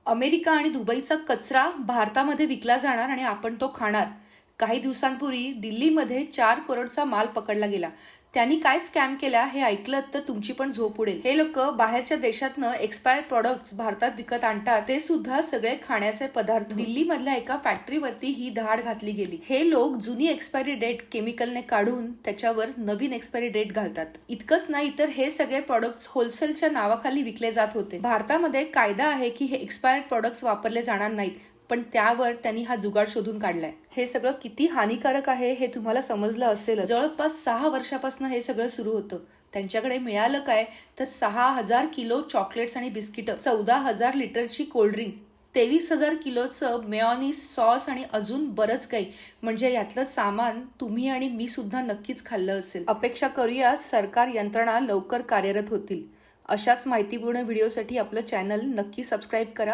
America आणि दुबईचा कचरा भारतामध्ये विकला जाणार आणि आपण तो खाणार। काही दिवसांपूर्वी दिल्लीमध्ये 4 करोडचा माल पकडला गेला। त्यांनी काय स्कॅम केला हे ऐकलं तर तुमची पण झोप उडेल। हे लोक बाहेरच्या देशातनं एक्सपायर्ड प्रोडक्ट्स भारतात विकत आणतात, ते सुद्धा सगळे खाण्याचे पदार्थ। दिल्लीमधल्या एका फॅक्टरीवरती ही धाड घातली गेली। हे लोक जुनी एक्सपायरी डेट केमिकलने काढून त्याच्यावर नवीन एक्सपायरी डेट घालतात। इतकंच नाही तर हे सगळे प्रोडक्ट्स होलसेलच्या नावाखाली विकले जात होते। भारतामध्ये कायदा आहे की हे एक्सपायर्ड प्रोडक्ट्स वापरले जाणार नाहीत, पण त्यावर त्यांनी हा जुगाड शोधून काढलाय। हे सगळं किती हानिकारक आहे हे तुम्हाला समजलं असेल। जवळपास 6 वर्षापासून हे सगळं सुरू होतं। त्यांच्याकडे मिळालं काय तर 6000 किलो चॉकलेट्स आणि बिस्किट, 14000 लिटरची कोल्ड्रिंक, 23000 किलोचं मेयोनीज, सॉस आणि अजून बरंच काही। म्हणजे यातलं सामान तुम्ही आणि मी सुद्धा नक्कीच खाल्लं असेल। अपेक्षा करूया सरकार यंत्रणा लवकर कार्यरत होतील। अशाच माहितीपूर्ण व्हिडिओसाठी आपलं चॅनल नक्की सबस्क्राईब करा।